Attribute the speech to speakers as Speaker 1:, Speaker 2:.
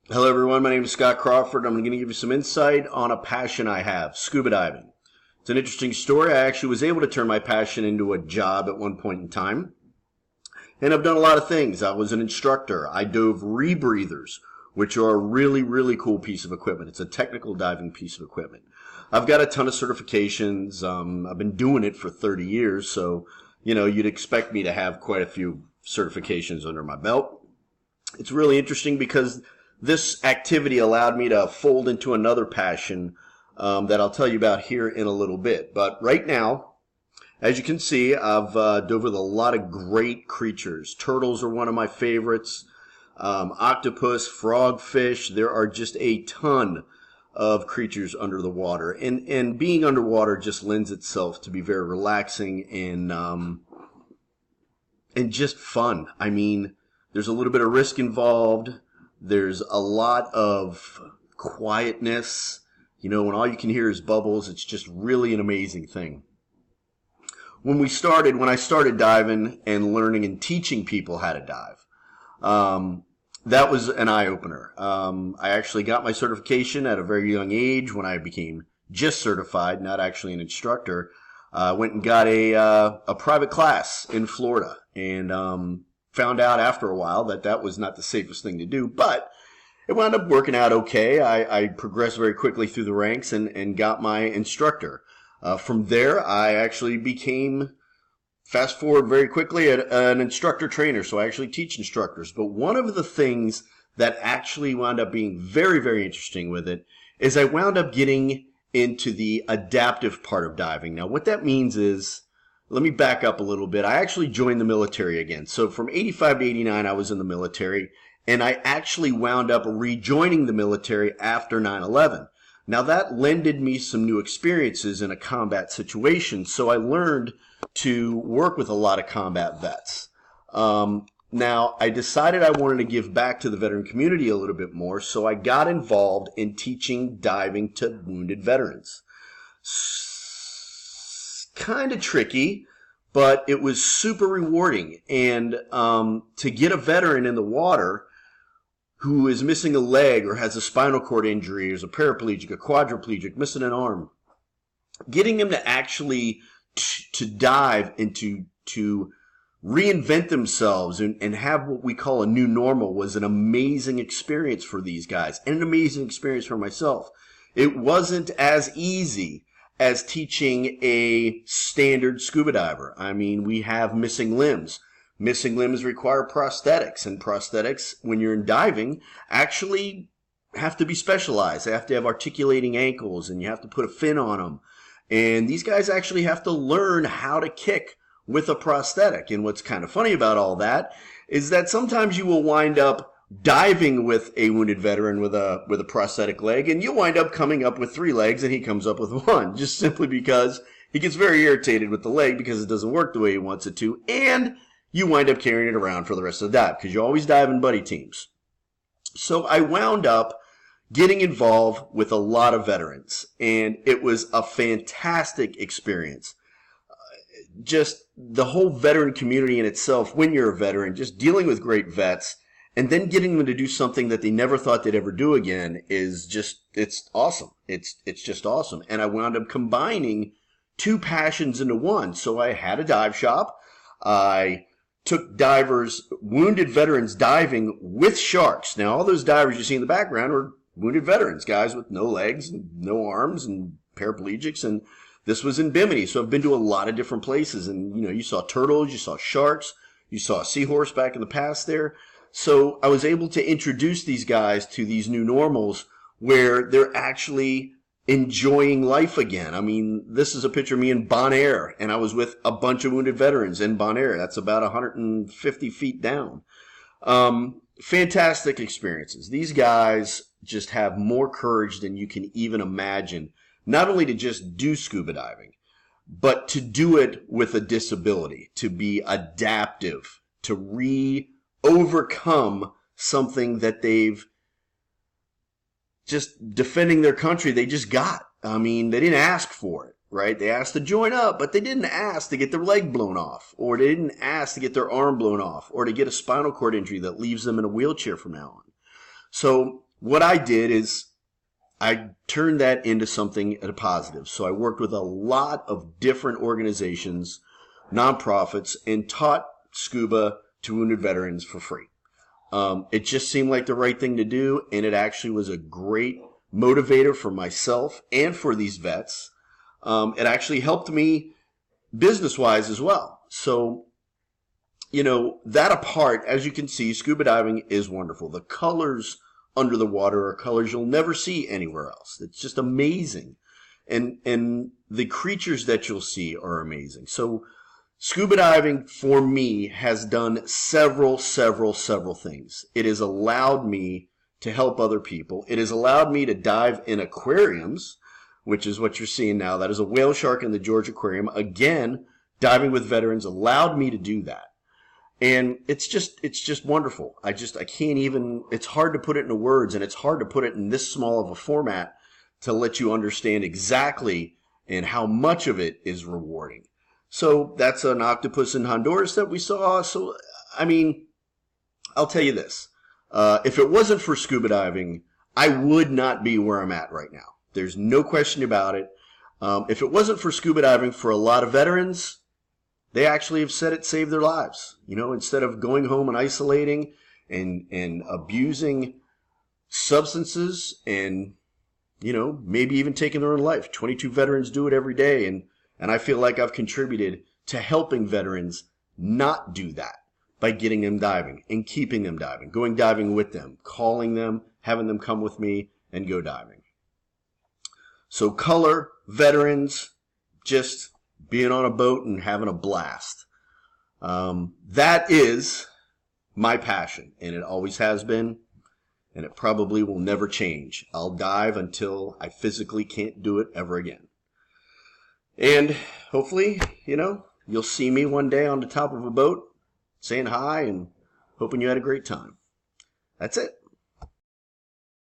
Speaker 1: Hello, everyone. My name is Scott Crawford. I'm going to give you some insight on a passion I have, scuba diving. It's an interesting story. I actually was able to turn my passion into a job at one point in time. And I've done a lot of things. I was an instructor. I dove rebreathers, which are a really, really cool piece of equipment. It's a technical diving piece of equipment. I've got a ton of certifications. I've been doing it for 30 years, so, you'd expect me to have quite a few certifications under my belt. It's really interesting because this activity allowed me to fold into another passion that I'll tell you about here in a little bit. But right now, as you can see, I've dove with a lot of great creatures. Turtles are one of my favorites. Octopus, frogfish. There are just a ton of creatures under the water. And being underwater just lends itself to be very relaxing and just fun. I mean, there's a little bit of risk involved. There's a lot of quietness. When all you can hear is bubbles, it's just really an amazing thing. When I started diving and learning and teaching people how to dive, that was an eye-opener. I actually got my certification at a very young age when I became just certified, not actually an instructor. I went and got a private class in Florida and found out after a while that was not the safest thing to do, but it wound up working out okay. I progressed very quickly through the ranks and got my instructor. From there, I actually became, fast forward very quickly, an instructor trainer, so I actually teach instructors. But one of the things that actually wound up being very, very interesting with it is I wound up getting into the adaptive part of diving. Now, what that means is, let me back up a little bit. I actually joined the military again. So from 85 to 89, I was in the military, and I actually wound up rejoining the military after 9/11. Now that lended me some new experiences in a combat situation, so I learned to work with a lot of combat vets. Now, I decided I wanted to give back to the veteran community a little bit more, so I got involved in teaching diving to wounded veterans. Kind of tricky, but it was super rewarding. And to get a veteran in the water who is missing a leg or has a spinal cord injury, or is a paraplegic, a quadriplegic, missing an arm, getting them to actually to dive and to reinvent themselves and have what we call a new normal was an amazing experience for these guys and an amazing experience for myself. It wasn't as easy as teaching a standard scuba diver. I mean, we have missing limbs. Missing limbs require prosthetics, and prosthetics, when you're in diving, actually have to be specialized. They have to have articulating ankles, and you have to put a fin on them. And these guys actually have to learn how to kick with a prosthetic. And what's kind of funny about all that is that sometimes you will wind up diving with a wounded veteran with a prosthetic leg, and you'll wind up coming up with 3 legs and he comes up with 1, just simply because he gets very irritated with the leg because it doesn't work the way he wants it to, and you wind up carrying it around for the rest of the dive because you always dive in buddy teams. So I wound up getting involved with a lot of veterans, and it was a fantastic experience. Just the whole veteran community in itself, when you're a veteran, just dealing with great vets and then getting them to do something that they never thought they'd ever do again is just, it's awesome. It's just awesome. And I wound up combining 2 passions into one. So I had a dive shop. I took divers, wounded veterans diving with sharks. Now, all those divers you see in the background are wounded veterans, guys with no legs, and no arms, and paraplegics. And this was in Bimini. So I've been to a lot of different places. And, you saw turtles, you saw sharks, you saw a seahorse back in the past there. So I was able to introduce these guys to these new normals where they're actually enjoying life again. I mean, this is a picture of me in Bonaire, and I was with a bunch of wounded veterans in Bonaire. That's about 150 feet down. Fantastic experiences. These guys just have more courage than you can even imagine, not only to just do scuba diving, but to do it with a disability, to be adaptive, to overcome something that they've just defending their country, they just got. I mean, they didn't ask for it, right? They asked to join up, but they didn't ask to get their leg blown off, or they didn't ask to get their arm blown off, or to get a spinal cord injury that leaves them in a wheelchair from now on. So what I did is I turned that into something at a positive. So I worked with a lot of different organizations, nonprofits, and taught scuba to wounded veterans for free. It just seemed like the right thing to do, and it actually was a great motivator for myself and for these vets. It actually helped me business-wise as well. So, that apart, as you can see, scuba diving is wonderful. The colors under the water are colors you'll never see anywhere else. It's just amazing. And the creatures that you'll see are amazing. So scuba diving for me has done several things. It has allowed me to help other people. It has allowed me to dive in aquariums, which is what you're seeing now. That is a whale shark in the George Aquarium. Again, diving with veterans allowed me to do that. And it's just wonderful. I can't even, it's hard to put it into words, and it's hard to put it in this small of a format to let you understand exactly and how much of it is rewarding. So that's an octopus in Honduras that we saw. So, I mean, I'll tell you this. If it wasn't for scuba diving, I would not be where I'm at right now. There's no question about it. If it wasn't for scuba diving, for a lot of veterans, they actually have said it saved their lives. Instead of going home and isolating and abusing substances and, maybe even taking their own life. 22 veterans do it every day. And I feel like I've contributed to helping veterans not do that by getting them diving and keeping them diving, going diving with them, calling them, having them come with me and go diving. So color, veterans, just being on a boat and having a blast. That is my passion, and it always has been, and it probably will never change. I'll dive until I physically can't do it ever again. And hopefully, you'll see me one day on the top of a boat saying hi and hoping you had a great time. That's it.